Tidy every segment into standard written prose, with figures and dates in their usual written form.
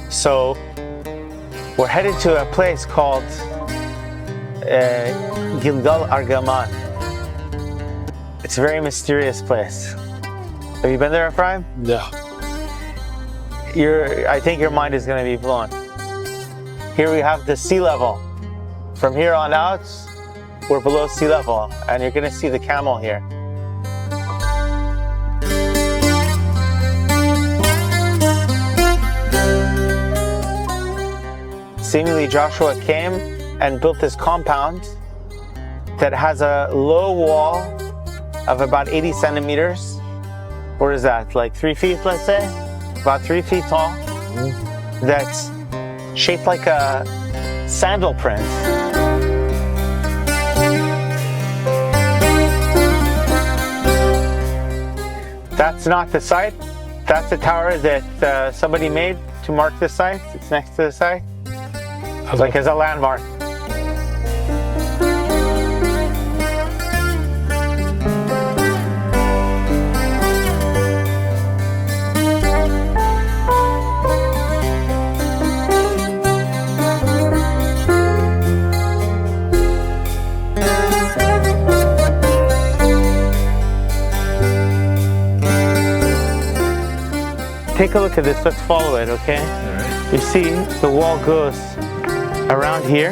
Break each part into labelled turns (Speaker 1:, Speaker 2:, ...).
Speaker 1: So we're headed to a place called Gilgal Argaman. It's a very mysterious place. Have you been there, Ephraim?
Speaker 2: No.
Speaker 1: I think your mind is going to be blown. Here we have the sea level. From here on out, we're below sea level, and you're going to see the camel here. Seemingly Joshua came and built this compound that has a low wall of about 80 centimeters. What is that, like 3 feet, let's say? About 3 feet tall. That's shaped like a sandal print. That's not the site. That's the tower that somebody made to mark the site. It's next to the site. Like as a landmark. Take a look at this, let's follow it, okay?
Speaker 2: All right.
Speaker 1: You see the wall goes around here,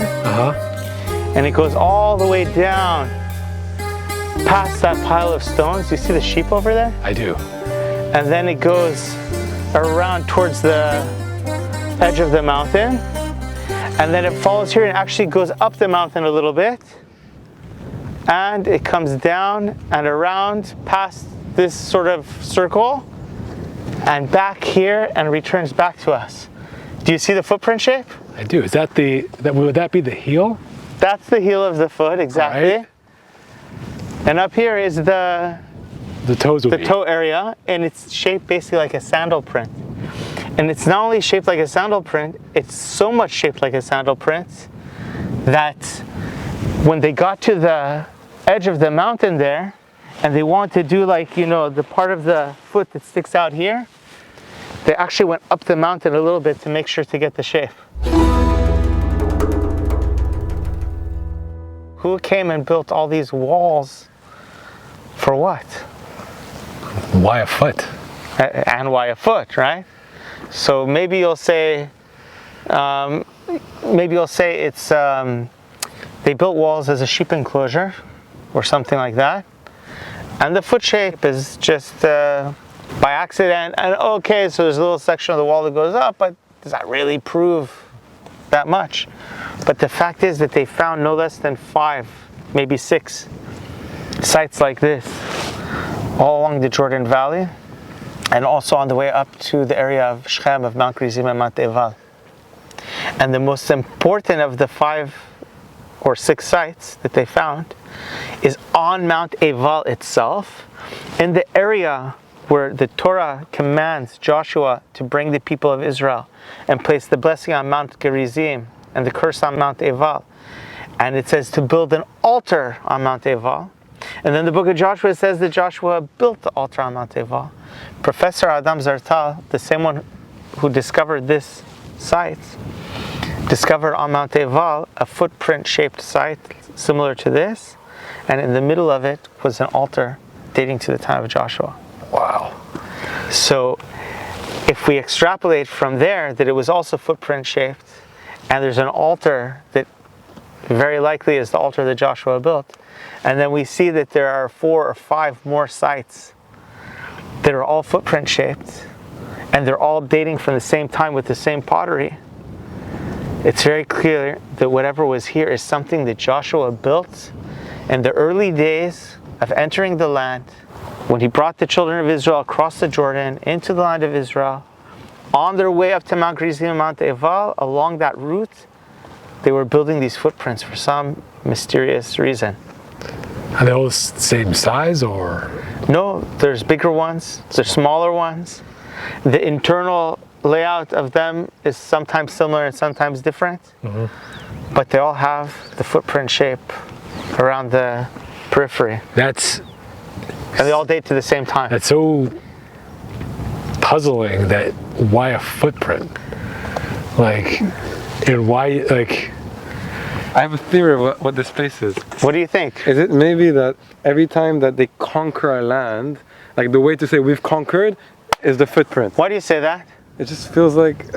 Speaker 1: and it goes all the way down past that pile of stones. You see the sheep over there?
Speaker 2: I do.
Speaker 1: And then it goes around towards the edge of the mountain, and then it follows here and actually goes up the mountain a little bit, and it comes down and around past this sort of circle and back here and returns back to us. Do you see the footprint shape?
Speaker 2: I do. Is that would that be the heel?
Speaker 1: That's the heel of the foot, exactly.
Speaker 2: Right.
Speaker 1: And up here is the
Speaker 2: toes would
Speaker 1: the
Speaker 2: be.
Speaker 1: toe area, and it's shaped basically like a sandal print. And it's not only shaped like a sandal print, it's so much shaped like a sandal print that when they got to the edge of the mountain there, and they wanted to do like, the part of the foot that sticks out here, they actually went up the mountain a little bit to make sure to get the shape. Who came and built all these walls for what?
Speaker 2: Why a foot?
Speaker 1: And why a foot, right? So maybe you'll say it's they built walls as a sheep enclosure or something like that. And the foot shape is just by accident. And okay, so there's a little section of the wall that goes up, but does that really prove that much? But the fact is that they found no less than 5, maybe 6 sites like this all along the Jordan Valley, and also on the way up to the area of Shechem, of Mount Gerizim and Mount Eval. And the most important of the 5 or 6 sites that they found is on Mount Eval itself, in the area where the Torah commands Joshua to bring the people of Israel and place the blessing on Mount Gerizim and the curse on Mount Eval. And it says to build an altar on Mount Eval. And then the book of Joshua says that Joshua built the altar on Mount Eval. Professor Adam Zartal, the same one who discovered this site, discovered on Mount Eval a footprint-shaped site similar to this, and in the middle of it was an altar dating to the time of Joshua.
Speaker 2: Wow.
Speaker 1: So if we extrapolate from there that it was also footprint-shaped, and there's an altar that very likely is the altar that Joshua built, and then we see that there are 4 or 5 more sites that are all footprint-shaped, and they're all dating from the same time with the same pottery, it's very clear that whatever was here is something that Joshua built in the early days of entering the land, when he brought the children of Israel across the Jordan into the land of Israel, on their way up to Mount Gerizim and Mount Eval. Along that route, they were building these footprints for some mysterious reason.
Speaker 2: Are they all the same size, or?
Speaker 1: No, there's bigger ones, there's smaller ones. The internal layout of them is sometimes similar and sometimes different, but they all have the footprint shape around the periphery. And they all date to the same time.
Speaker 2: That's so puzzling. That why a footprint? Like, and why, like...
Speaker 3: I have a theory of what this place is.
Speaker 1: What do you think?
Speaker 3: Is it maybe that every time that they conquer a land, like the way to say we've conquered is the footprint?
Speaker 1: Why do you say that?
Speaker 3: It just feels like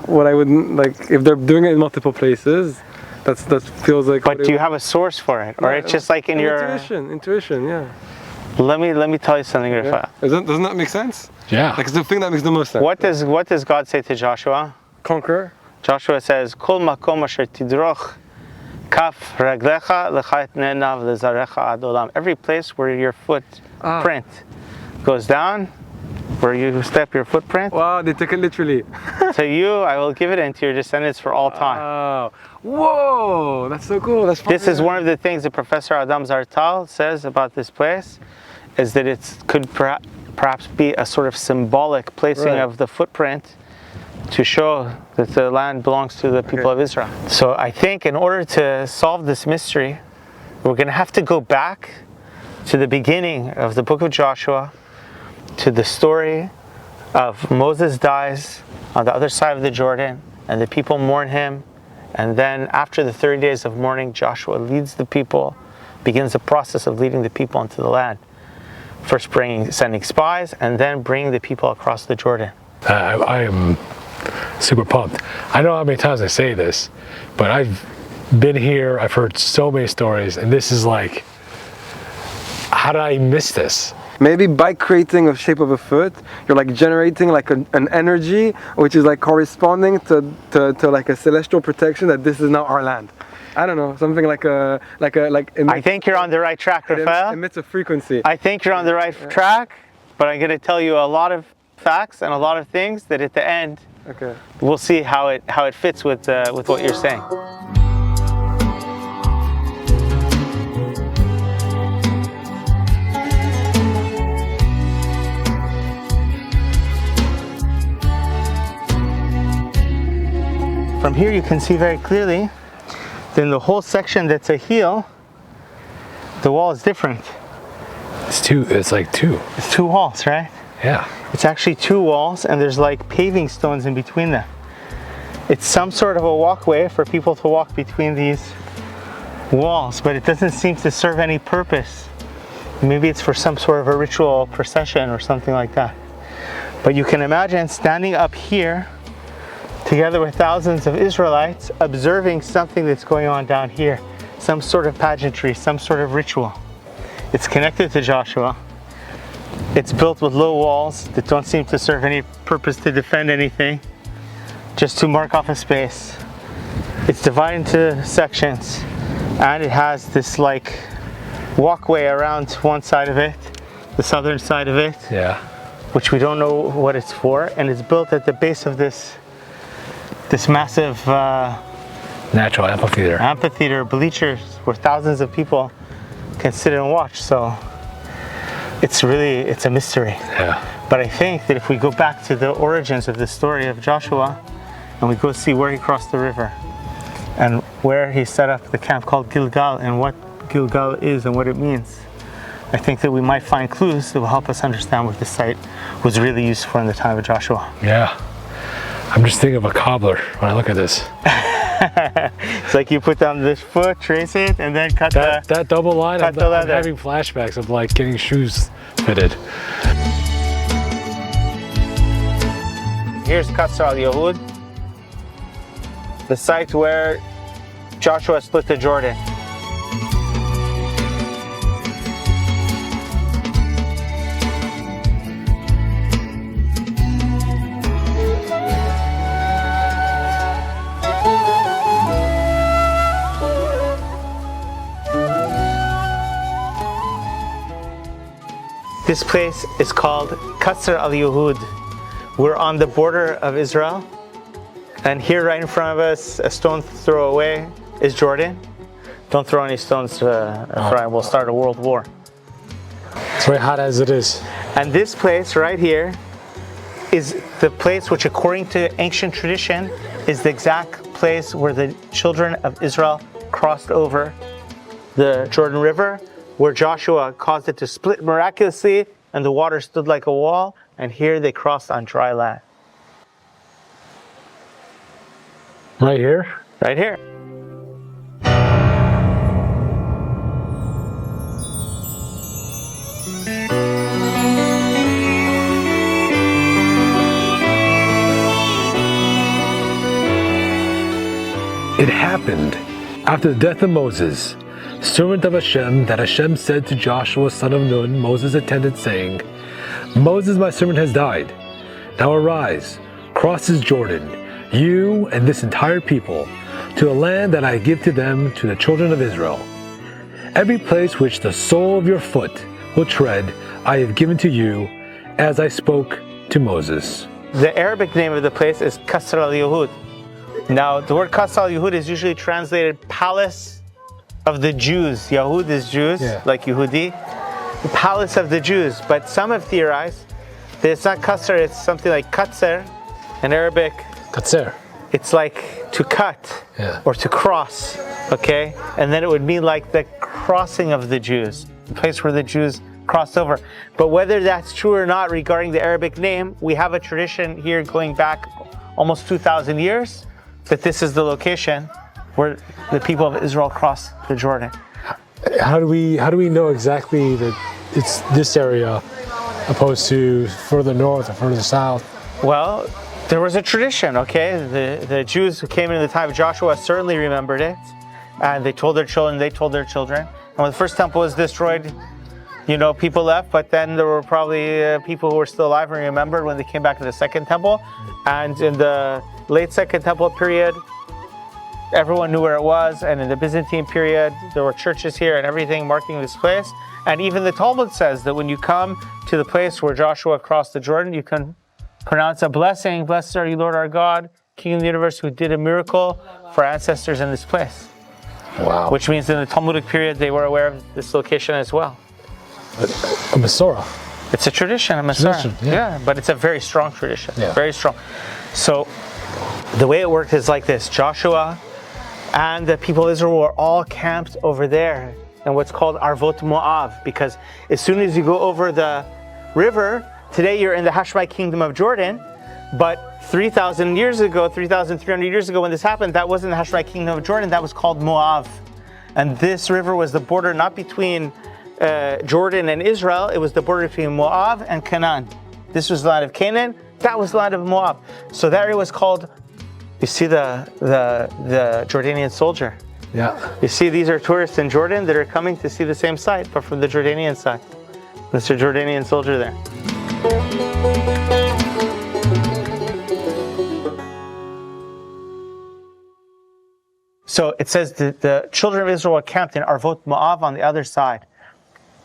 Speaker 3: what I would like if they're doing it in multiple places. That feels like.
Speaker 1: But do you have a source for it, or it's just like in your
Speaker 3: intuition? Yeah.
Speaker 1: Let me tell you something.
Speaker 3: Yeah. Doesn't that make sense?
Speaker 2: Yeah.
Speaker 3: Like it's the thing that makes the most sense.
Speaker 1: What does God say to Joshua?
Speaker 3: Conquer.
Speaker 1: Joshua says, "Kol makom asher tidroch kaf raglecha lecha etnenav lezarecha ad olam." Every place where your footprint goes down, where you step your footprint.
Speaker 3: Wow, they took it literally.
Speaker 1: To you, I will give it, and to your descendants for all time.
Speaker 3: Oh, whoa, that's so cool.
Speaker 1: This is one of the things that Professor Adam Zartal says about this place, is that it could perhaps be a sort of symbolic placing of the footprint to show that the land belongs to the people of Israel. So I think in order to solve this mystery, we're going to have to go back to the beginning of the book of Joshua, to the story of Moses dies on the other side of the Jordan, and the people mourn him. And then after the 30 days of mourning, Joshua leads the people, begins the process of leading the people into the land. First sending spies, and then bringing the people across the Jordan.
Speaker 2: I am super pumped. I know how many times I say this, but I've been here, I've heard so many stories, and this is like, how did I miss this?
Speaker 3: Maybe by creating a shape of a foot, you're like generating like an energy which is like corresponding to like a celestial protection that this is now our land. I don't know, something like
Speaker 1: I think you're on the right track, Raphael.
Speaker 3: It emits a frequency.
Speaker 1: I think you're on the right track, but I'm going to tell you a lot of facts and a lot of things that at the end, we'll see how it fits with what you're saying. From here you can see very clearly that in the whole section that's a heel, the wall is different.
Speaker 2: It's like two.
Speaker 1: It's two walls, right?
Speaker 2: Yeah.
Speaker 1: It's actually two walls, and there's like paving stones in between them. It's some sort of a walkway for people to walk between these walls, but it doesn't seem to serve any purpose. Maybe it's for some sort of a ritual procession or something like that. But you can imagine standing up here together with thousands of Israelites, observing something that's going on down here, some sort of pageantry, some sort of ritual. It's connected to Joshua. It's built with low walls that don't seem to serve any purpose to defend anything, just to mark off a space. It's divided into sections, and it has this like walkway around one side of it, the southern side of it, which we don't know what it's for, and it's built at the base of this massive
Speaker 2: natural
Speaker 1: amphitheater, bleachers where thousands of people can sit and watch. So it's a mystery.
Speaker 2: Yeah.
Speaker 1: But I think that if we go back to the origins of the story of Joshua, and we go see where he crossed the river and where he set up the camp called Gilgal, and what Gilgal is and what it means, I think that we might find clues that will help us understand what this site was really used for in the time of Joshua.
Speaker 2: Yeah. I'm just thinking of a cobbler when I look at this.
Speaker 1: It's like you put down this foot, trace it, and then cut
Speaker 2: that double line.
Speaker 1: I'm
Speaker 2: having flashbacks of like getting shoes fitted.
Speaker 1: Here's Qasr al-Yahud, the site where Joshua split the Jordan. This place is called Qasr al-Yahud. We're on the border of Israel, and here right in front of us, a stone's throw away, is Jordan. Don't throw any stones, we'll start a world war.
Speaker 2: It's very hot as it is.
Speaker 1: And this place right here is the place which, according to ancient tradition, is the exact place where the children of Israel crossed over the Jordan River, where Joshua caused it to split miraculously and the water stood like a wall, and here they crossed on dry land.
Speaker 2: Right here?
Speaker 1: Right here.
Speaker 2: It happened after the death of Moses, servant of Hashem, that Hashem said to Joshua, son of Nun, Moses' attendant, saying, Moses, my servant, has died. Now arise, cross this Jordan, you and this entire people, to the land that I give to them, to the children of Israel. Every place which the sole of your foot will tread, I have given to you, as I spoke to Moses.
Speaker 1: The Arabic name of the place is Qasr al-Yahud. Now, the word Qasr al-Yahud is usually translated Palace of the Jews. Yahud is Jews, like Yehudi. The Palace of the Jews. But some have theorized that it's not Qasr, it's something like Qatser in Arabic.
Speaker 2: Qatser.
Speaker 1: It's like to cut or to cross, okay? And then it would mean like the crossing of the Jews, the place where the Jews crossed over. But whether that's true or not regarding the Arabic name, we have a tradition here going back almost 2,000 years that this is the location where the people of Israel crossed the Jordan.
Speaker 2: How do we know exactly that it's this area opposed to further north or further south?
Speaker 1: Well, there was a tradition, okay? The Jews who came in the time of Joshua certainly remembered it, and they told their children, And when the first temple was destroyed, people left, but then there were probably people who were still alive and remembered when they came back to the second temple. And in the late second temple period, everyone knew where it was. And in the Byzantine period, there were churches here and everything marking this place. And even the Talmud says that when you come to the place where Joshua crossed the Jordan, you can pronounce a blessing. Blessed are you, Lord our God, King of the universe, who did a miracle for our ancestors in this place.
Speaker 2: Wow.
Speaker 1: Which means in the Talmudic period, they were aware of this location as well.
Speaker 2: A Masorah.
Speaker 1: It's a tradition, a Masorah. Yeah, but it's a very strong tradition.
Speaker 2: Yeah.
Speaker 1: Very strong. So the way it worked is like this. Joshua and the people of Israel were all camped over there in what's called Arvot Moav, because as soon as you go over the river, today you're in the Hashemite kingdom of Jordan, but 3,300 years ago, when this happened, that wasn't the Hashemite kingdom of Jordan, that was called Moav. And this river was the border not between Jordan and Israel, it was the border between Moab and Canaan. This was the land of Canaan, that was the land of Moab. So that area was called, you see the Jordanian soldier.
Speaker 2: Yeah.
Speaker 1: You see these are tourists in Jordan that are coming to see the same site, but from the Jordanian side. There's a Jordanian soldier there. So it says that the children of Israel were camped in Arvot Moav on the other side.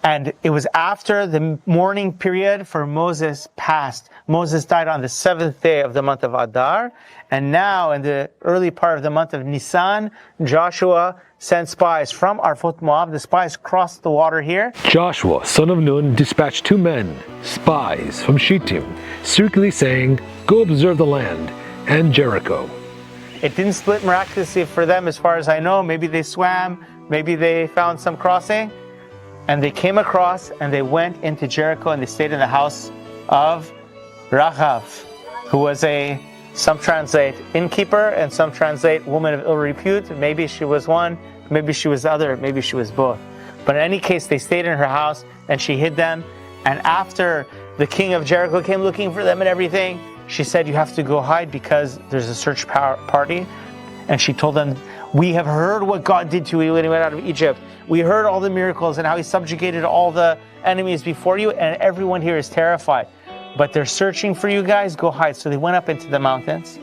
Speaker 1: And it was after the mourning period for Moses passed. Moses died on the 7th day of the month of Adar. And now in the early part of the month of Nisan, Joshua sent spies from Arvot Moab. The spies crossed the water here.
Speaker 2: Joshua, son of Nun, dispatched 2 men, spies from Shittim, secretly saying, Go observe the land and Jericho.
Speaker 1: It didn't split miraculously for them as far as I know. Maybe they swam, maybe they found some crossing. And they came across and they went into Jericho and they stayed in the house of Rachav, who was some translate innkeeper and some translate woman of ill repute. Maybe she was one, maybe she was the other, maybe she was both. But in any case, they stayed in her house and she hid them. And after the king of Jericho came looking for them and everything, she said, you have to go hide because there's a search party. And she told them, we have heard what God did to you when he went out of Egypt. We heard all the miracles and how he subjugated all the enemies before you, and everyone here is terrified. But they're searching for you guys, go hide. So they went up into the mountains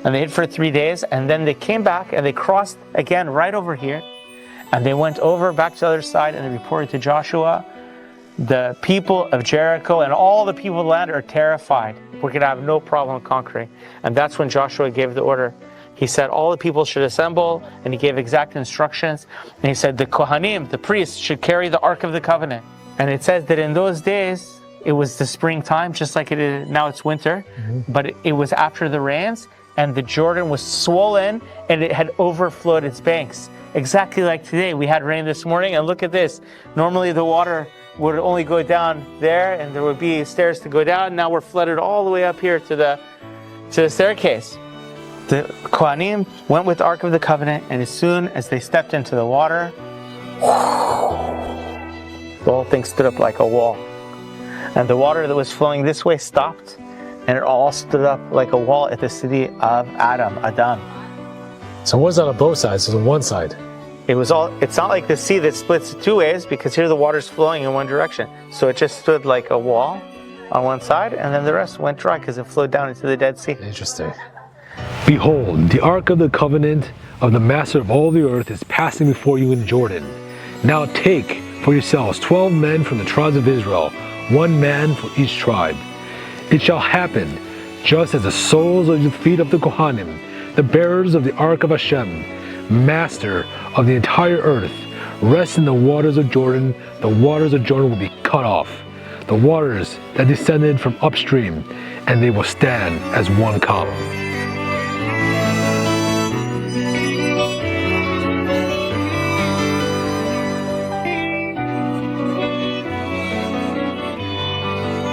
Speaker 1: and they hid for 3 days, and then they came back and they crossed again right over here. And they went over back to the other side and they reported to Joshua, the people of Jericho and all the people of the land are terrified. We're going to have no problem conquering. And that's when Joshua gave the order. He said all the people should assemble, and he gave exact instructions. And he said the Kohanim, the priests, should carry the Ark of the Covenant. And it says that in those days, it was the springtime, just like it is now it's winter. But it was after the rains, and the Jordan was swollen, and it had overflowed its banks. Exactly like today, we had rain this morning, and look at this. Normally the water would only go down there, and there would be stairs to go down. Now we're flooded all the way up here to the staircase. the Kohanim went with the Ark of the Covenant, and as soon as they stepped into the water, the whole thing stood up like a wall. And the water that was flowing this way stopped, and it all stood up like a wall at the city of Adam.
Speaker 2: So it wasn't on both sides, it was on one side.
Speaker 1: It's not like the sea that splits two ways, because here the water's flowing in one direction. So it just stood like a wall on one side, and then the rest went dry because it flowed down into the Dead Sea.
Speaker 2: Interesting. Behold, the Ark of the Covenant of the Master of all the earth is passing before you in Jordan. Now take for yourselves 12 men from the tribes of Israel, 1 man for each tribe. It shall happen, just as the soles of the feet of the Kohanim, the bearers of the Ark of Hashem, Master of the entire earth, rest in the waters of Jordan, the waters of Jordan will be cut off, the waters that descended from upstream, and they will stand as one column.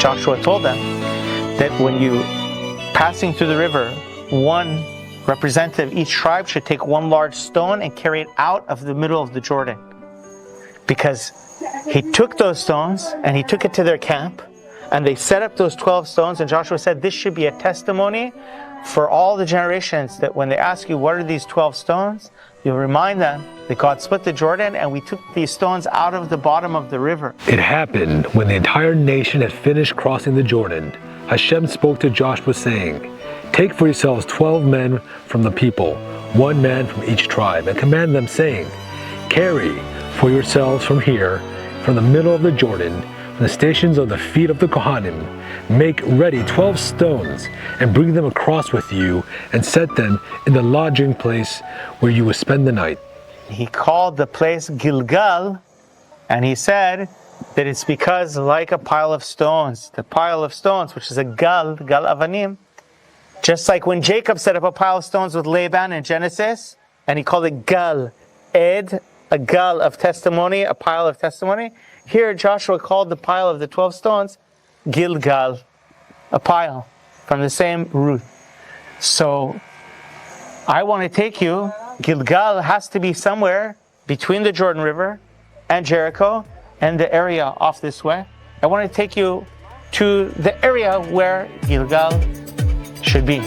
Speaker 1: Joshua told them that when you passing through the river, one representative of each tribe should take 1 large stone and carry it out of the middle of the Jordan. Because he took those stones and he took it to their camp, and they set up those 12 stones, and Joshua said this should be a testimony for all the generations, that when they ask you what are these 12 stones, you'll remind them that God split the Jordan and we took these stones out of the bottom of the river.
Speaker 2: It happened when the entire nation had finished crossing the Jordan. Hashem spoke to Joshua saying, take for yourselves 12 men from the people, 1 man from each tribe, and command them saying, carry for yourselves from here, from the middle of the Jordan, from the stations of the feet of the Kohanim, make ready 12 stones and bring them across with you and set them in the lodging place where you will spend the night.
Speaker 1: He called the place Gilgal, and he said that it's because like a pile of stones, the pile of stones, which is a gal avanim, just like when Jacob set up a pile of stones with Laban in Genesis, and he called it gal, ed, a gal of testimony, a pile of testimony. Here Joshua called the pile of the 12 stones Gilgal, a pile, from the same root. So I want to take you, Gilgal has to be somewhere between the Jordan River and Jericho and the area off this way. I want to take you to the area where Gilgal should be.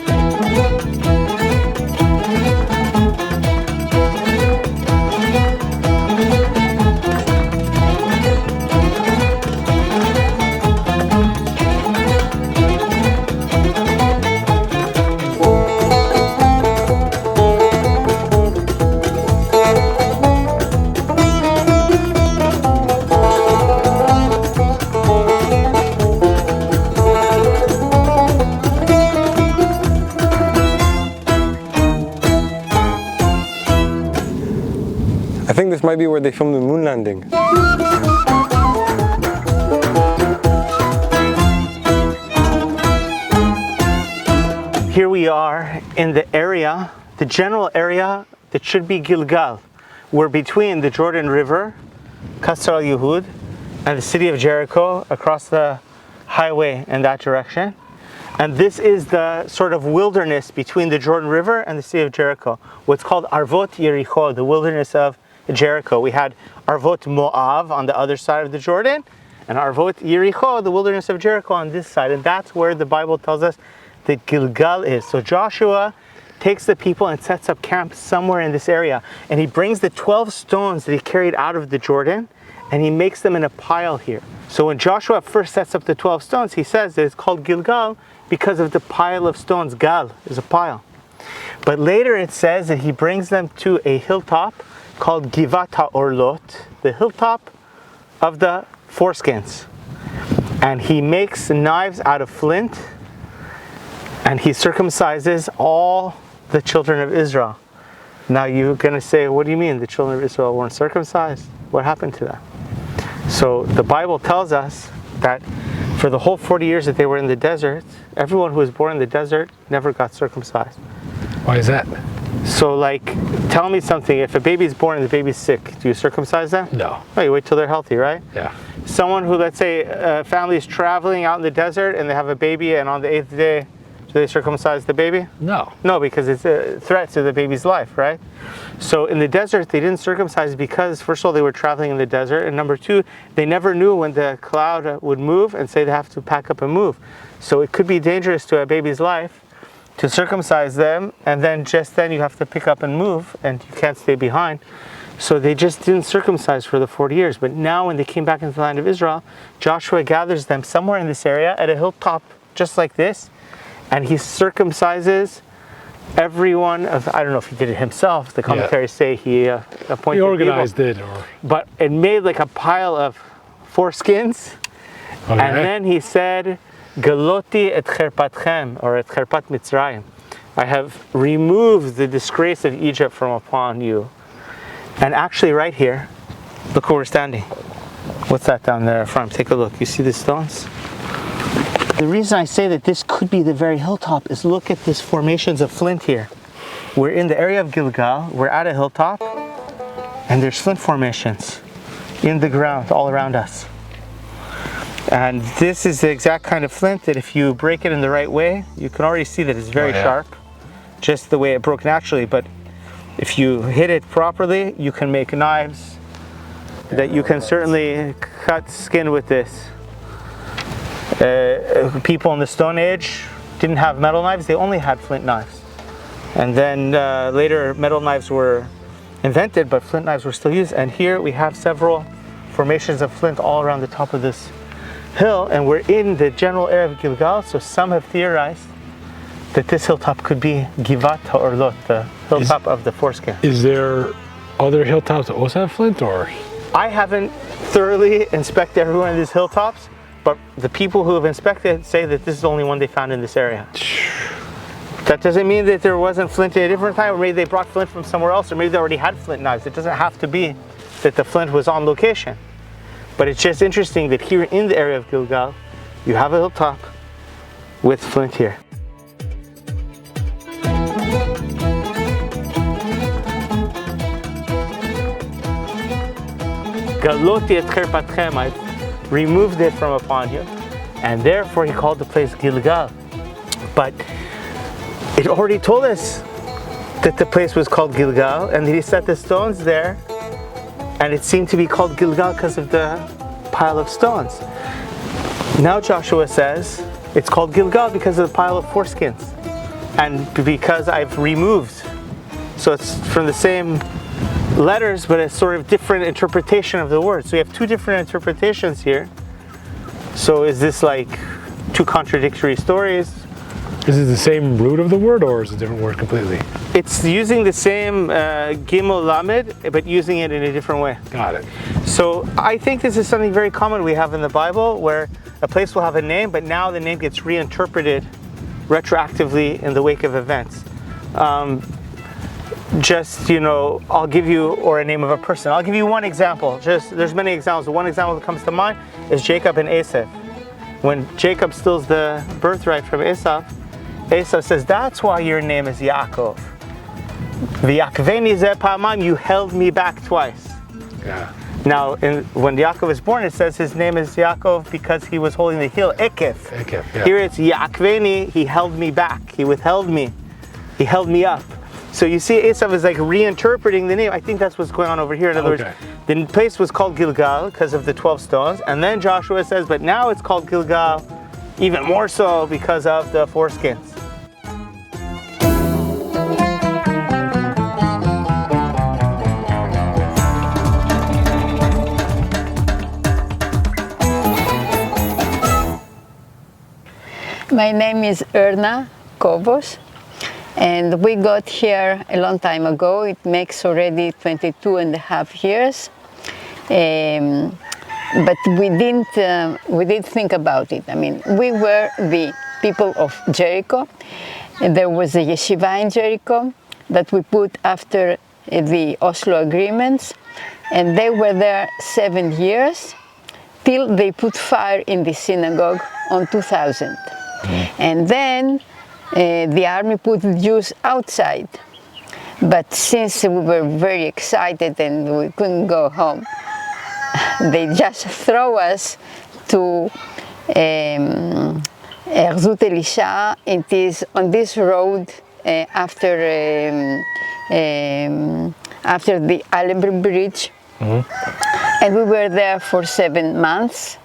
Speaker 3: I think this might be where they filmed the moon landing.
Speaker 1: Here we are in the area, the general area that should be Gilgal. We're between the Jordan River, Kasr al-Yehud, and the city of Jericho across the highway in that direction. And this is the sort of wilderness between the Jordan River and the city of Jericho, what's called Arvot Yericho, the wilderness of Jericho. We had Arvot Moav on the other side of the Jordan, and Arvot Yericho, the wilderness of Jericho, on this side. And that's where the Bible tells us that Gilgal is. So Joshua takes the people and sets up camp somewhere in this area, and he brings the 12 stones that he carried out of the Jordan, and he makes them in a pile here. So when Joshua first sets up the 12 stones, he says that it's called Gilgal because of the pile of stones. Gal is a pile. But later it says that he brings them to a hilltop called Givat HaOrlot, the hilltop of the foreskins. And he makes knives out of flint, and he circumcises all the children of Israel. Now you're going to say, what do you mean the children of Israel weren't circumcised? What happened to them? So the Bible tells us that for the whole 40 years that they were in the desert, everyone who was born in the desert never got circumcised.
Speaker 2: Why is that?
Speaker 1: So like, tell me something, if a baby's born and the baby's sick, do you circumcise them?
Speaker 2: No.
Speaker 1: No, you wait till they're healthy, right?
Speaker 2: Yeah.
Speaker 1: Someone who, let's say, a family is traveling out in the desert and they have a baby, and on the 8th day, Do they circumcise the baby?
Speaker 2: No.
Speaker 1: No, because it's a threat to the baby's life, right? So in the desert, they didn't circumcise because, first of all, they were traveling in the desert, and number two, they never knew when the cloud would move and say they have to pack up and move. So it could be dangerous to a baby's life to circumcise them, and then just then you have to pick up and move, and you can't stay behind. So they just didn't circumcise for the 40 years. But now when they came back into the land of Israel, Joshua gathers them somewhere in this area at a hilltop just like this, and he circumcises everyone of, I don't know if he did it himself, the commentaries say he appointed
Speaker 2: He organized
Speaker 1: people,
Speaker 2: it, or
Speaker 1: but it made like a pile of foreskins,
Speaker 2: okay.
Speaker 1: and then he said, Galoti et cherpatchem, or et cherpat Mitzrayim. I have removed the disgrace of Egypt from upon you. And actually right here, look where we're standing. What's that down there front? Take a look. You see the stones? The reason I say that this could be the very hilltop is look at these formations of flint here. We're in the area of Gilgal, we're at a hilltop, and there's flint formations in the ground all around us. And this is the exact kind of flint that if you break it in the right way, you can already see that it's very sharp, just the way it broke naturally. But if you hit it properly, you can make knives that you can certainly cut skin with this. People in the Stone Age didn't have metal knives, they only had flint knives. And then later metal knives were invented, but flint knives were still used. And here we have several formations of flint all around the top of this hill, and we're in the general area of Gilgal, so some have theorized that this hilltop could be Givat HaOrlot, the hilltop of the foreskin.
Speaker 2: Is there other hilltops that also have flint, or?
Speaker 1: I haven't thoroughly inspected every one of these hilltops, but the people who have inspected say that this is the only one they found in this area. That doesn't mean that there wasn't flint at a different time, or maybe they brought flint from somewhere else, or maybe they already had flint knives. It doesn't have to be that the flint was on location. But it's just interesting that here in the area of Gilgal, you have a hilltop with flint here. Galoti et cherpatchem, I've removed it from upon you, and therefore he called the place Gilgal. But it already told us that the place was called Gilgal, and that he set the stones there, and it seemed to be called Gilgal because of the pile of stones. Now Joshua says it's called Gilgal because of the pile of foreskins, and because I've removed. So it's from the same letters, but a sort of different interpretation of the word. So you have two different interpretations here. So is this like two contradictory stories?
Speaker 2: Is it the same root of the word, or is it a different word completely?
Speaker 1: It's using the same Gimel Lamed, but using it in a different way.
Speaker 2: Got it.
Speaker 1: So I think this is something very common we have in the Bible, where a place will have a name, but now the name gets reinterpreted retroactively in the wake of events. I'll give you, or a name of a person. I'll give you one example. There's many examples. One example that comes to mind is Jacob and Esau. When Jacob steals the birthright from Esau, Esau says, that's why your name is Yaakov. V'yakveni ze pa'amam, you held me back twice.
Speaker 2: Yeah.
Speaker 1: Now, when Yaakov is born, it says his name is Yaakov because he was holding the heel, Ekef.
Speaker 2: Ekef, yeah.
Speaker 1: Here it's Yakveni, he held me back, he withheld me, he held me up. So you see Esau is like reinterpreting the name. I think that's what's going on over here. In other words, the place was called Gilgal because of the 12 stones, and then Joshua says, but now it's called Gilgal even more so because of the foreskins.
Speaker 4: My name is Erna Kovos, and we got here a long time ago. It makes already 22 and a half years, but we didn't think about it. I mean, we were the people of Jericho, and there was a yeshiva in Jericho that we put after the Oslo agreements, and they were there 7 years till they put fire in the synagogue on 2000. And then the army put the Jews outside. But since we were very excited and we couldn't go home, they just throw us to Erzut Elisha, it is on this road after the Allenby Bridge. And we were there for 7 months.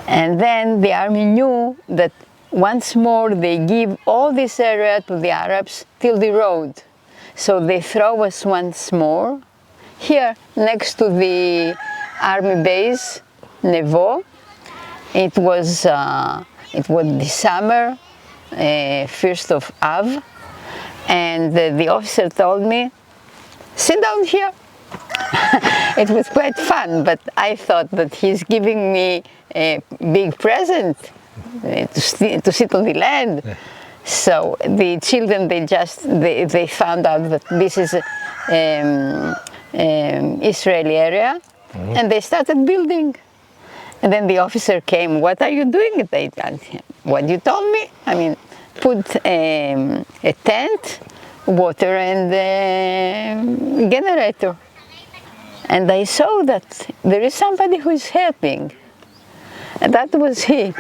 Speaker 4: And then the army knew that once more they give all this area to the Arabs till the road. So they throw us once more here next to the army base, Nevo. It was the summer, 1st of Av, and the officer told me, sit down here. It was quite fun, but I thought that he's giving me a big present to sit on the land. Yeah. So the children, they found out that this is Israeli area, and they started building. And then the officer came, what are you doing? They told him, what you told me? I mean, put a tent, water and a generator. And I saw that there is somebody who is helping. And that was he.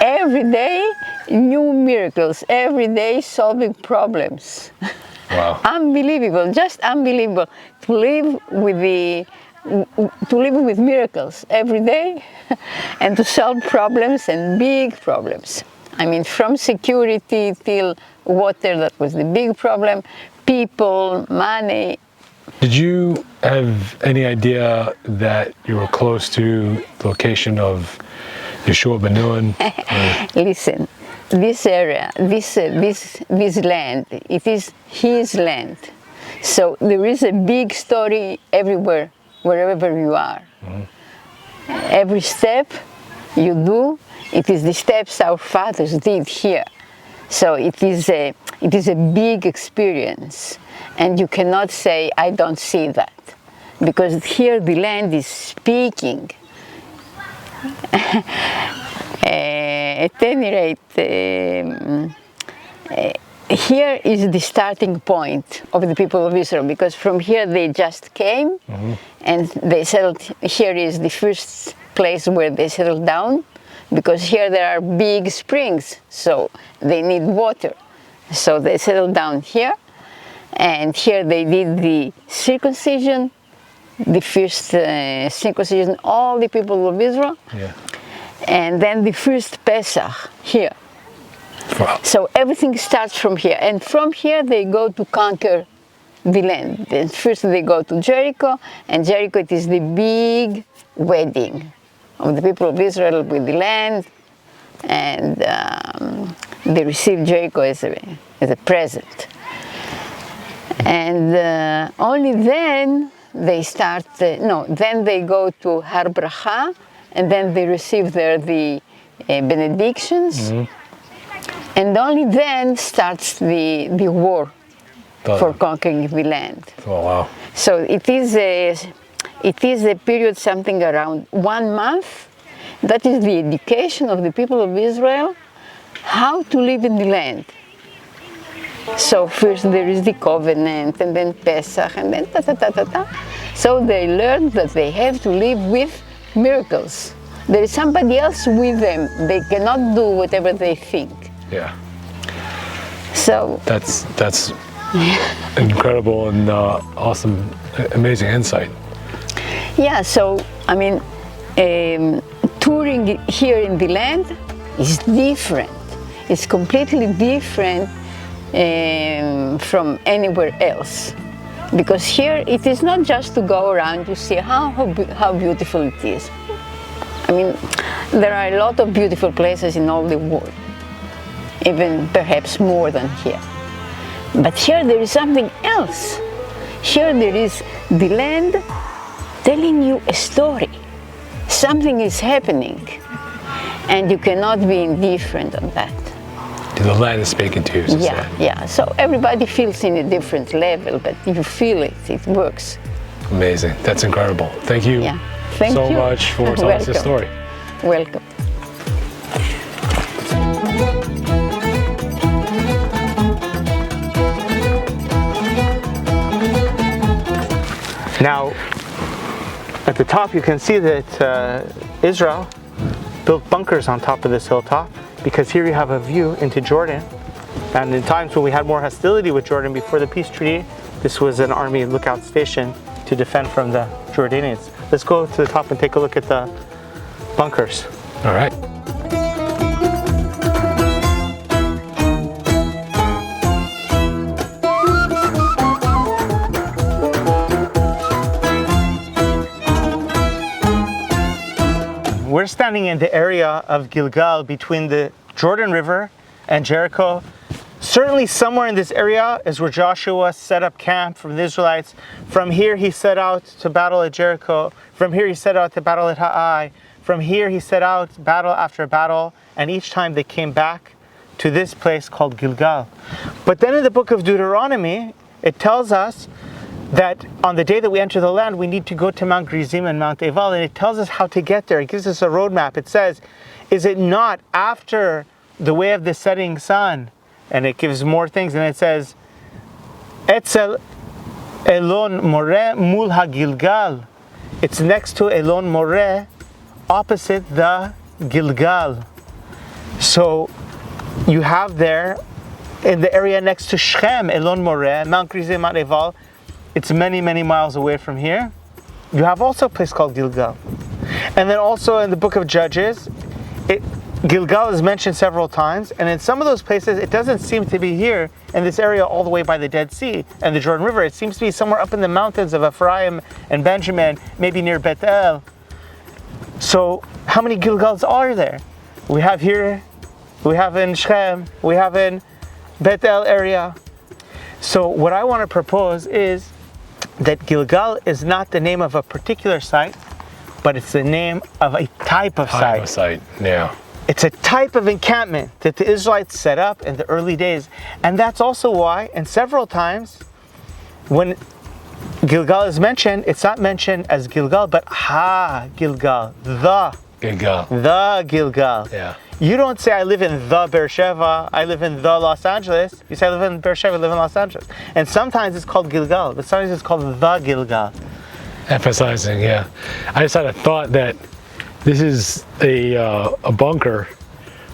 Speaker 4: Every day, new miracles. Every day, solving problems.
Speaker 2: Wow.
Speaker 4: Unbelievable, just unbelievable. To live with miracles every day and to solve problems and big problems. I mean, from security till water, that was the big problem. People, money.
Speaker 2: Did you have any idea that you were close to the location of Yeshua ben Nun?
Speaker 4: Listen, this area, this land, it is his land. So there is a big story everywhere, wherever you are. Every step you do, it is the steps our fathers did here. So it is a big experience. And you cannot say, I don't see that. Because here the land is speaking. At any rate, here is the starting point of the people of Israel, because from here they just came and they settled. Here is the first place where they settled down, because here there are big springs, so they need water. So they settled down here, and here they did the circumcision, the first circumcision, all the people of Israel.
Speaker 2: Yeah.
Speaker 4: And then the first Pesach here.
Speaker 2: Wow.
Speaker 4: So everything starts from here. And from here they go to conquer the land. Then first they go to Jericho, and Jericho, it is the big wedding of the people of Israel with the land. And they receive Jericho as a present. And only then they start, then they go to Har Bracha, and then they receive there the benedictions, and only then starts the war for conquering the land.
Speaker 2: Oh, wow.
Speaker 4: So it is a period, something around 1 month. That is the education of the people of Israel, how to live in the land. So first there is the covenant, and then Pesach, and then ta-ta-ta-ta-ta. So they learn that they have to live with miracles. There is somebody else with them. They cannot do whatever they think.
Speaker 2: Yeah.
Speaker 4: So
Speaker 2: that's incredible and awesome, amazing insight.
Speaker 4: Yeah, so I mean, touring here in the land is different. It's completely different from anywhere else. Because here it is not just to go around to see how beautiful it is. I mean, there are a lot of beautiful places in all the world, even perhaps more than here. But here there is something else. Here there is the land telling you a story. Something is happening, and you cannot be indifferent on that.
Speaker 2: The land is speaking to you, so
Speaker 4: yeah,
Speaker 2: say.
Speaker 4: Yeah. So everybody feels in a different level, but you feel it. It works.
Speaker 2: Amazing. That's incredible. Thank you so much for telling us this story.
Speaker 4: Welcome.
Speaker 1: Now, at the top you can see that Israel built bunkers on top of this hilltop, because here you have a view into Jordan. And in times when we had more hostility with Jordan before the peace treaty, this was an army lookout station to defend from the Jordanians. Let's go to the top and take a look at the bunkers.
Speaker 2: All right.
Speaker 1: We're standing in the area of Gilgal between the Jordan River and Jericho. Certainly somewhere in this area is where Joshua set up camp from the Israelites. From here he set out to battle at Jericho. From here he set out to battle at Hai. From here he set out battle after battle, and each time they came back to this place called Gilgal. But then in the book of Deuteronomy, it tells us that on the day that we enter the land, we need to go to Mount Gerizim and Mount Ebal, and it tells us how to get there. It gives us a roadmap. It says, is it not after the way of the setting sun? And it gives more things, and it says, Etzel Elon Moreh mul ha-Gilgal. It's next to Elon Moreh, opposite the Gilgal. So you have there, in the area next to Shechem, Elon Moreh, Mount Gerizim, Mount Ebal. It's many, many miles away from here. You have also a place called Gilgal. And then also in the book of Judges, Gilgal is mentioned several times, and in some of those places it doesn't seem to be here in this area all the way by the Dead Sea and the Jordan River. It seems to be somewhere up in the mountains of Ephraim and Benjamin, maybe near Bethel. So how many Gilgals are there? We have here, we have in Shechem, we have in Bethel area. So what I want to propose is that Gilgal is not the name of a particular site, but it's the name of a type of site.
Speaker 2: Yeah.
Speaker 1: It's a type of encampment that the Israelites set up in the early days. And that's also why, and several times, when Gilgal is mentioned, it's not mentioned as Gilgal, but Ha-Gilgal, the
Speaker 2: Gilgal.
Speaker 1: The Gilgal.
Speaker 2: Yeah.
Speaker 1: You don't say, I live in the Beersheba, I live in the Los Angeles. You say, I live in Beersheba, I live in Los Angeles. And sometimes it's called Gilgal, but sometimes it's called the Gilgal.
Speaker 2: Emphasizing, yeah. I just had a thought that this is a bunker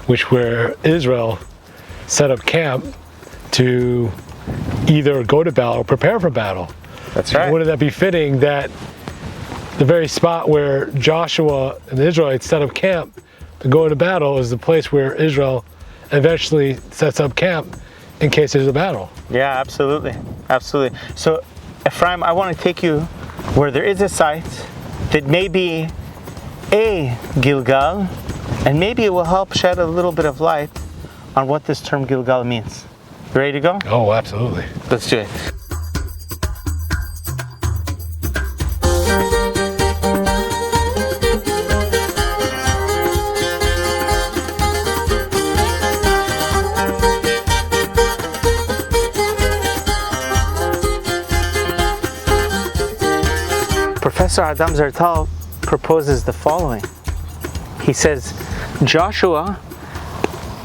Speaker 2: where Israel set up camp to either go to battle or prepare for battle.
Speaker 1: That's right.
Speaker 2: Wouldn't that be fitting that the very spot where Joshua and the Israelites set up camp to go into battle is the place where Israel eventually sets up camp in case there's a battle?
Speaker 1: Yeah, absolutely. Absolutely. So, Ephraim, I want to take you where there is a site that may be a Gilgal, and maybe it will help shed a little bit of light on what this term Gilgal means. You ready to go?
Speaker 2: Oh, absolutely.
Speaker 1: Let's do it. Professor Adam Zertal proposes the following. He says, Joshua,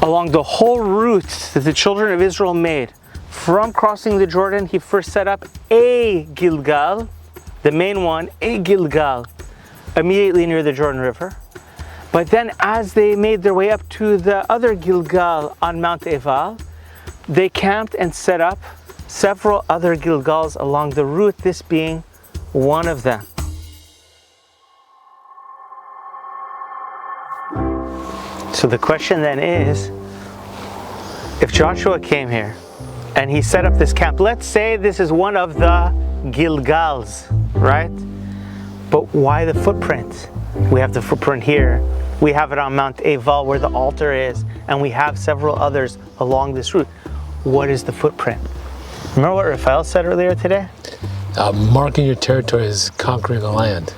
Speaker 1: along the whole route that the children of Israel made, from crossing the Jordan, he first set up a Gilgal, the main one, a Gilgal, immediately near the Jordan River. But then as they made their way up to the other Gilgal on Mount Ebal, they camped and set up several other Gilgals along the route, this being one of them. So the question then is, if Joshua came here and he set up this camp, let's say this is one of the Gilgals, right? But why the footprint? We have the footprint here. We have it on Mount Ebal where the altar is, and we have several others along this route. What is the footprint? Remember what Raphael said earlier today?
Speaker 2: Marking your territory is conquering the land.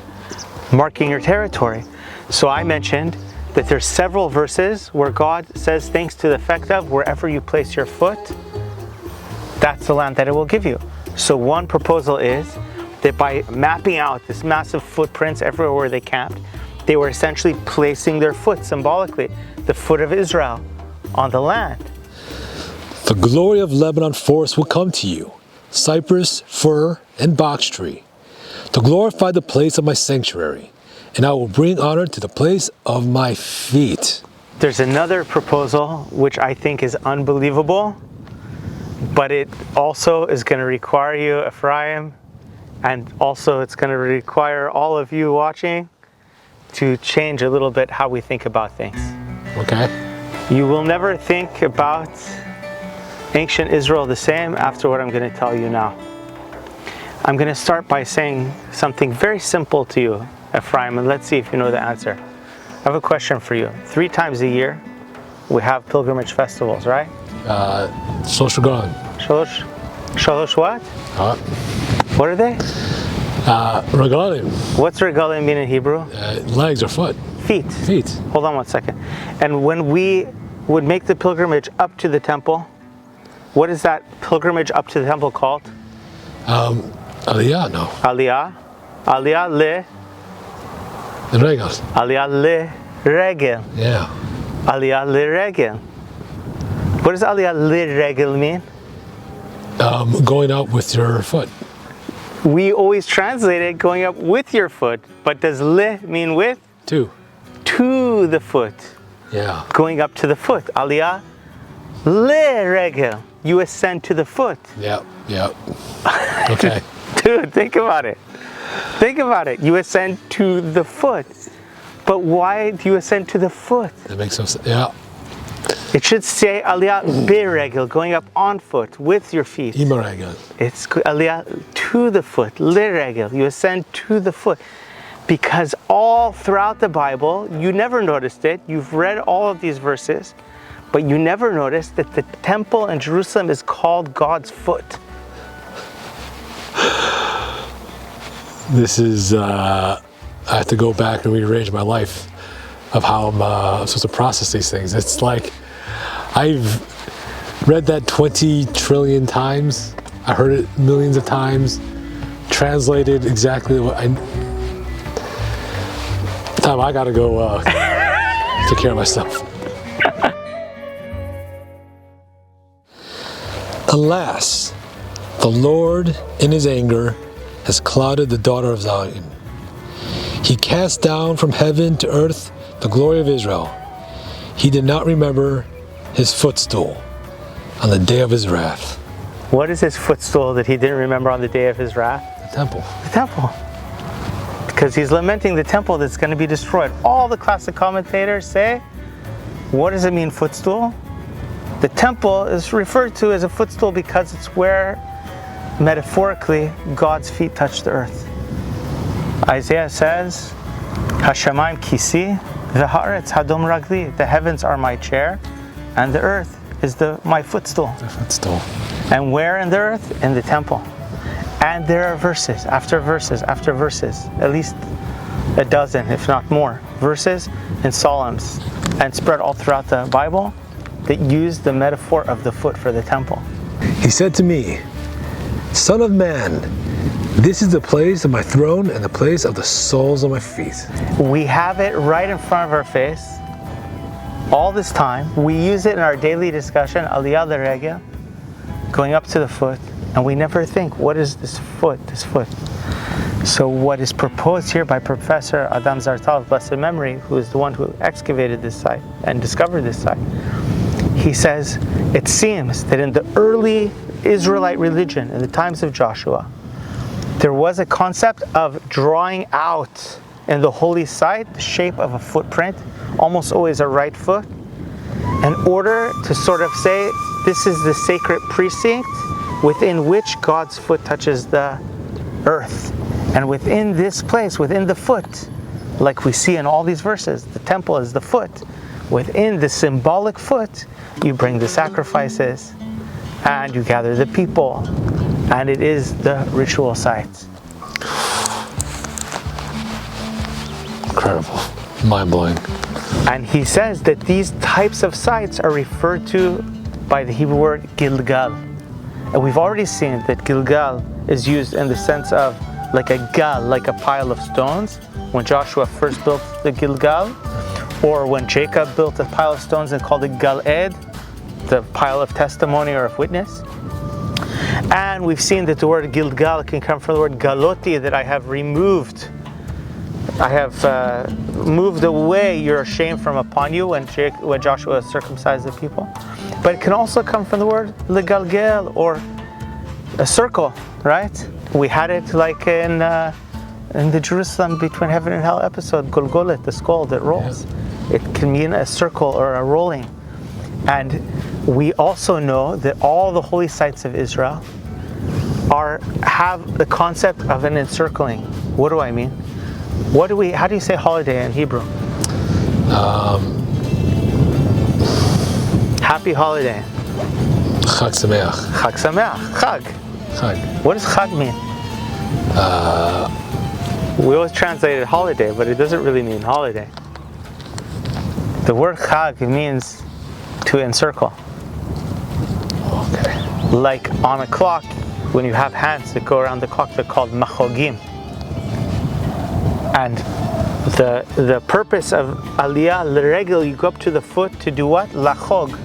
Speaker 1: Marking your territory. So I mentioned that there's several verses where God says things to the effect of, wherever you place your foot, that's the land that it will give you. So one proposal is that by mapping out this massive footprints everywhere where they camped, they were essentially placing their foot, symbolically, the foot of Israel, on the land.
Speaker 2: The glory of Lebanon forest will come to you, cypress, fir, and box tree, to glorify the place of my sanctuary, and I will bring honor to the place of my feet.
Speaker 1: There's another proposal which I think is unbelievable, but it also is going to require you, Ephraim, and also it's going to require all of you watching to change a little bit how we think about things.
Speaker 2: Okay.
Speaker 1: You will never think about ancient Israel the same after what I'm going to tell you now. I'm going to start by saying something very simple to you, Ephraim, and let's see if you know the answer. I have a question for you. 3 times a year, we have pilgrimage festivals, right?
Speaker 2: Shlosh Regalim.
Speaker 1: Shalosh what? What are they?
Speaker 2: Regalim.
Speaker 1: What's regalim mean in Hebrew?
Speaker 2: Legs or foot.
Speaker 1: Feet.
Speaker 2: Feet.
Speaker 1: Hold on 1 second. And when we would make the pilgrimage up to the temple, what is that pilgrimage up to the temple called?
Speaker 2: Aliyah, no.
Speaker 1: Aliyah. Aliyah le.
Speaker 2: The regals.
Speaker 1: Aliyah le regel.
Speaker 2: Yeah.
Speaker 1: Aliyah le regel. What does Aliyah le regel mean?
Speaker 2: Going up with your foot.
Speaker 1: We always translate it going up with your foot, but does le mean with?
Speaker 2: 2.
Speaker 1: To the foot.
Speaker 2: Yeah.
Speaker 1: Going up to the foot. Aliyah le regel. You ascend to the foot.
Speaker 2: Yep. Okay.
Speaker 1: Dude, think about it. Think about it. You ascend to the foot. But why do you ascend to the foot?
Speaker 2: That makes sense. Yeah.
Speaker 1: It should say aliyah beregel, going up on foot with your feet.
Speaker 2: Imaregel.
Speaker 1: It's aliyah to the foot, liregel. You ascend to the foot. Because all throughout the Bible, you never noticed it. You've read all of these verses, but you never noticed that the temple in Jerusalem is called God's foot.
Speaker 2: This is, I have to go back and rearrange my life of how I'm supposed to process these things. It's like, I've read that 20 trillion times. I heard it millions of times, translated exactly what Tom, I gotta go take care of myself. Alas, the Lord in his anger has clouded the daughter of Zion. He cast down from heaven to earth the glory of Israel. He did not remember his footstool on the day of his wrath.
Speaker 1: What is his footstool that he didn't remember on the day of his wrath?
Speaker 2: The temple.
Speaker 1: The temple. Because he's lamenting the temple that's going to be destroyed. All the classic commentators say, what does it mean, footstool? The temple is referred to as a footstool because it's where, metaphorically, God's feet touch the earth. Isaiah says, Hashamayim kisi v'haaretz hadom ragli. The heavens are my chair, and the earth is my footstool.
Speaker 2: The footstool.
Speaker 1: And where in the earth? In the temple. And there are verses after verses after verses, at least a dozen, if not more, verses in Psalms and spread all throughout the Bible that use the metaphor of the foot for the temple.
Speaker 2: He said to me, Son of man, this is the place of my throne and the place of the soles of my feet.
Speaker 1: We have it right in front of our face all this time. We use it in our daily discussion, aliyah l'regel, going up to the foot, and we never think, what is this foot, So what is proposed here by Professor Adam Zartal of blessed memory, who is the one who excavated this site and discovered this site, he says, it seems that in the early Israelite religion, in the times of Joshua, there was a concept of drawing out in the holy site the shape of a footprint, almost always a right foot, in order to sort of say, this is the sacred precinct within which God's foot touches the earth. And within this place, within the foot, like we see in all these verses, the temple is the foot. Within the symbolic foot, you bring the sacrifices and you gather the people, and it is the ritual site.
Speaker 2: Incredible. Mind-blowing.
Speaker 1: And he says that these types of sites are referred to by the Hebrew word Gilgal. And we've already seen that Gilgal is used in the sense of like a gal, like a pile of stones, when Joshua first built the Gilgal, or when Jacob built a pile of stones and called it Gal'ed, the pile of testimony or of witness. And we've seen that the word Gilgal can come from the word galoti, that I have removed I have moved away your shame from upon you when Joshua circumcised the people. But it can also come from the word legalgel, or a circle, right? We had it like in the Jerusalem Between Heaven and Hell episode, Golgolet, the skull that rolls. Yeah. It can mean a circle or a rolling. And we also know that all the holy sites of Israel have the concept of an encircling. What do I mean? How do you say holiday in Hebrew? Happy holiday.
Speaker 2: Chag Sameach.
Speaker 1: Chag Sameach. Chag.
Speaker 2: Chag.
Speaker 1: What does chag mean? We always translate it holiday, but it doesn't really mean holiday. The word chag means to encircle.
Speaker 2: Okay.
Speaker 1: Like on a clock, when you have hands that go around the clock, they're called machogim. And the purpose of aliyah l'regel, you go up to the foot to do what? Lachog.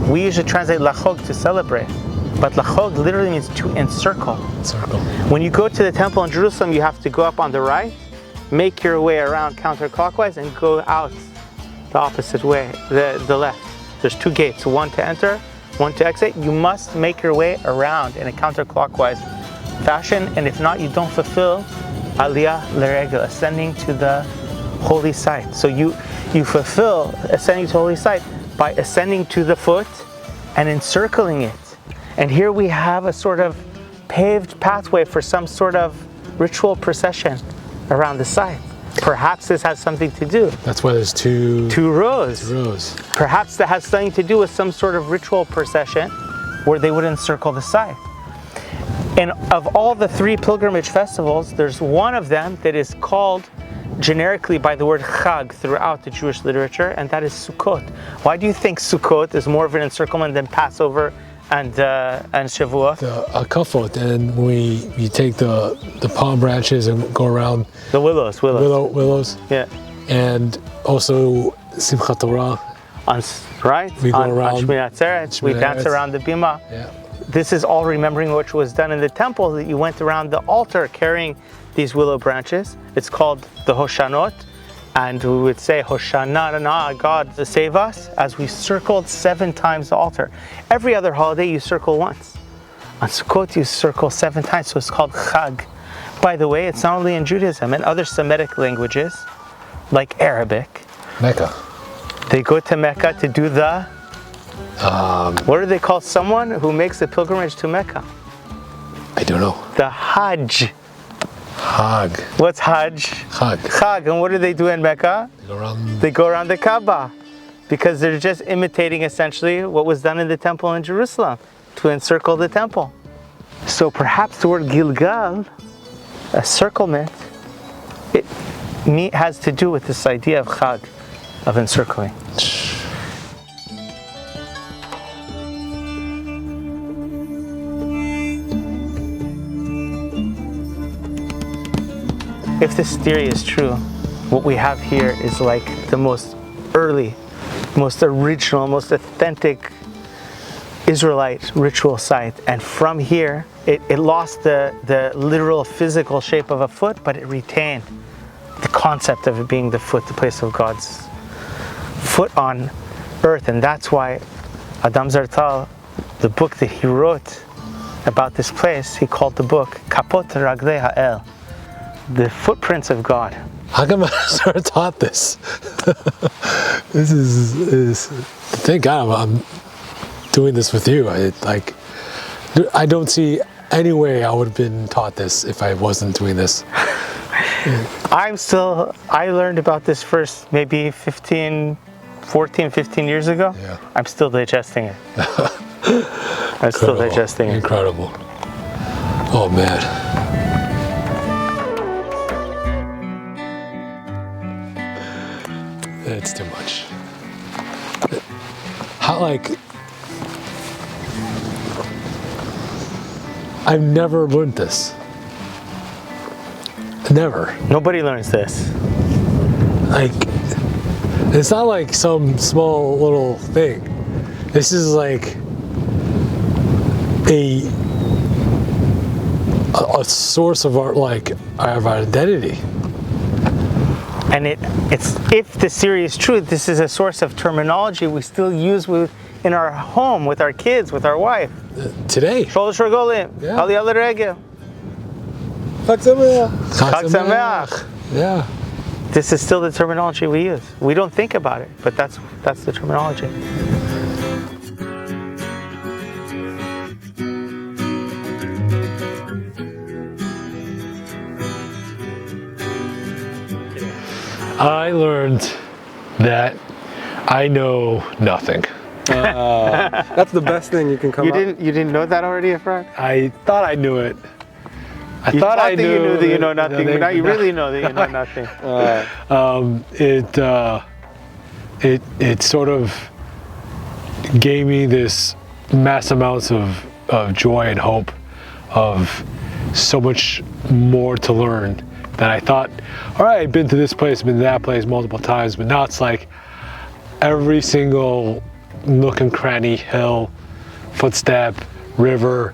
Speaker 1: We usually translate lachog to celebrate, but lachog literally means to encircle.
Speaker 2: Circle.
Speaker 1: When you go to the temple in Jerusalem, you have to go up on the right, make your way around counterclockwise, and go out the opposite way, the left. There's two gates, one to enter, one to exit. You must make your way around in a counterclockwise fashion, and if not, you don't fulfill aliyah l'regel, ascending to the holy site. So you fulfill ascending to the holy site by ascending to the foot and encircling it. And here we have a sort of paved pathway for some sort of ritual procession around the site. Perhaps this has something to do.
Speaker 2: That's why there's two
Speaker 1: rows.
Speaker 2: 2 rows.
Speaker 1: Perhaps that has something to do with some sort of ritual procession where they would encircle the site. And of all the 3 pilgrimage festivals, there's one of them that is called generically by the word chag throughout the Jewish literature, and that is Sukkot. Why do you think Sukkot is more of an encirclement than Passover and Shavuot?
Speaker 2: The kafot, and you take the palm branches and go around.
Speaker 1: The willows.
Speaker 2: Willows.
Speaker 1: Yeah.
Speaker 2: And also Simchat Torah.
Speaker 1: Right?
Speaker 2: We go
Speaker 1: on
Speaker 2: around.
Speaker 1: Shmini Atzeret, we dance around the bima.
Speaker 2: Yeah.
Speaker 1: This is all remembering what was done in the temple, that you went around the altar carrying these willow branches. It's called the Hoshanot, and we would say Hoshana, God save us, as we circled 7 times the altar. Every other holiday you circle once. On Sukkot you circle 7 times, so it's called Chag. By the way, it's not only in Judaism, and other Semitic languages, like Arabic.
Speaker 2: Mecca.
Speaker 1: They go to Mecca to do the what do they call someone who makes a pilgrimage to Mecca?
Speaker 2: I don't know.
Speaker 1: The Hajj.
Speaker 2: Hag.
Speaker 1: What's Hajj?
Speaker 2: Chag.
Speaker 1: Chag. And what do they do in Mecca? They go around the Kaaba, because they're just imitating essentially what was done in the temple in Jerusalem to encircle the temple. So perhaps the word Gilgal, a circlement, it has to do with this idea of Chag, of encircling. If this theory is true, what we have here is like the most early, most original, most authentic Israelite ritual site. And from here, it lost the literal physical shape of a foot, but it retained the concept of it being the foot, the place of God's foot on earth. And that's why Adam Zartal, the book that he wrote about this place, he called the book Kapot Raglei Ha'el, the footprints of God.
Speaker 2: How come I never taught this? This is thank God I'm doing this with you. I don't see any way I would have been taught this if I wasn't doing this.
Speaker 1: I learned about this first maybe 15 years ago.
Speaker 2: Yeah.
Speaker 1: I'm still digesting it. Still digesting it.
Speaker 2: Incredible. Oh man. It's too much. How, I've never learned this. Never.
Speaker 1: Nobody learns this.
Speaker 2: It's not like some small little thing. This is like a source of our identity.
Speaker 1: And it's if the theory is true, this is a source of terminology we still use in our home, with our kids, with our wife.
Speaker 2: Today.
Speaker 1: Sholosh regolim,
Speaker 2: Yeah.
Speaker 1: aliyah l'regel.
Speaker 3: Chag Sameach.
Speaker 1: Chag Sameach.
Speaker 2: Yeah.
Speaker 1: This is still the terminology we use. We don't think about it, but that's the terminology.
Speaker 2: I learned that I know nothing.
Speaker 3: That's the best thing you can come
Speaker 1: You
Speaker 3: up.
Speaker 1: didn't know that already, Efraim?
Speaker 2: I thought I knew it. I
Speaker 1: You
Speaker 2: thought I
Speaker 1: that you knew that you know nothing, but now you
Speaker 2: but
Speaker 1: really know that you know nothing.
Speaker 2: It sort of gave me this mass amounts of joy and hope of so much more to learn that I thought, all right, I've been to this place, been to that place multiple times, but now it's like every single nook and cranny, hill, footstep, river,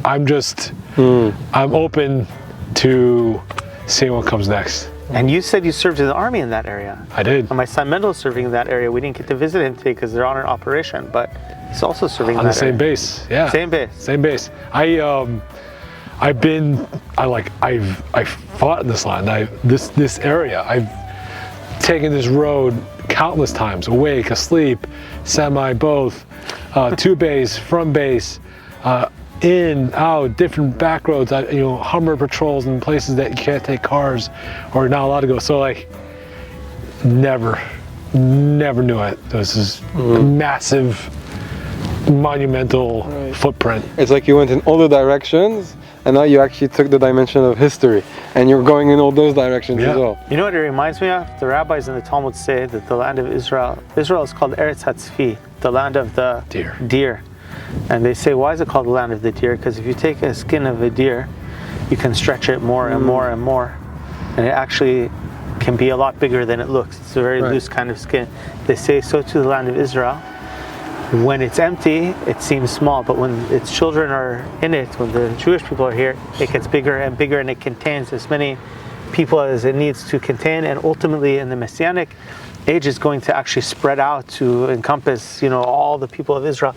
Speaker 2: I'm open to seeing what comes next.
Speaker 1: And you said you served in the army in that area.
Speaker 2: I did.
Speaker 1: And my son Mendel's serving in that area. We didn't get to visit him today because they're on an operation, but he's also serving
Speaker 2: On
Speaker 1: in
Speaker 2: the
Speaker 1: that
Speaker 2: same
Speaker 1: area.
Speaker 2: base, yeah.
Speaker 1: Same base.
Speaker 2: Same base. I fought in this land. This area. I've taken this road countless times, awake, asleep, semi, both, to base, from base, in, out, different back roads, Hummer patrols in places that you can't take cars or not allowed to go. So like, never knew it. This is massive, monumental footprint.
Speaker 3: It's like you went in all the directions, and now you actually took the dimension of history, and you're going in all those directions as well.
Speaker 1: You know what it reminds me of? The rabbis in the Talmud say that the land of Israel is called Eretz HaTzvi, the land of the deer. And they say, why is it called the land of the deer? Because if you take a skin of a deer, you can stretch it more and more and more. And it actually can be a lot bigger than it looks. It's a very loose kind of skin. They say so to the land of Israel. When it's empty, it seems small, but when its children are in it, when the Jewish people are here, it gets bigger and bigger, and it contains as many people as it needs to contain. And ultimately, in the Messianic age, is going to actually spread out to encompass, all the people of Israel.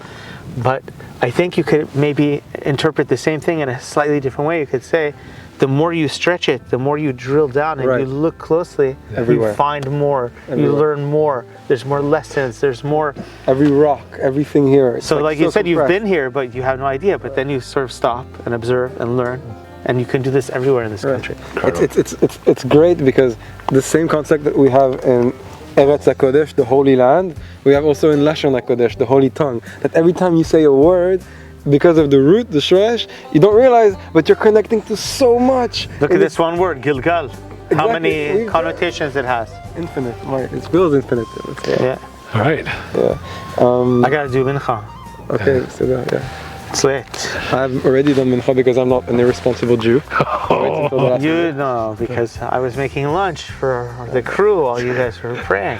Speaker 1: But I think you could maybe interpret the same thing in a slightly different way. You could say, the more you stretch it, the more you drill down and you look closely, you find more, you learn more, there's more lessons, there's more.
Speaker 3: Every rock, everything here.
Speaker 1: So like you said, you've been here, but you have no idea, but then you sort of stop and observe and learn. And you can do this everywhere in this country.
Speaker 3: It's great because the same concept that we have in Eretz HaKodesh, the Holy Land, we have also in Lashon HaKodesh, the Holy Tongue. That every time you say a word, because of the root, the shoresh, you don't realize, but you're connecting to so much.
Speaker 1: Look at this one word, Gilgal. How many connotations it has?
Speaker 3: Infinite, right? It feels infinite.
Speaker 1: Yeah.
Speaker 2: All right.
Speaker 3: Yeah.
Speaker 1: I gotta do mincha.
Speaker 3: Okay, so yeah.
Speaker 1: It's late.
Speaker 3: I've already done mincha because I'm not an irresponsible Jew.
Speaker 1: You know, because I was making lunch for the crew while you guys were praying.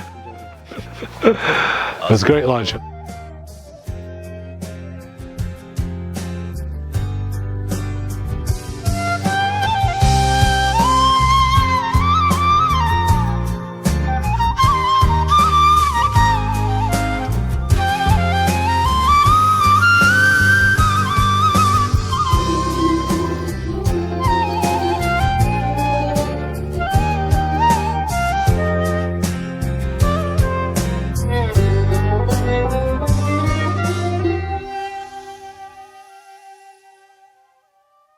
Speaker 2: It was a great lunch.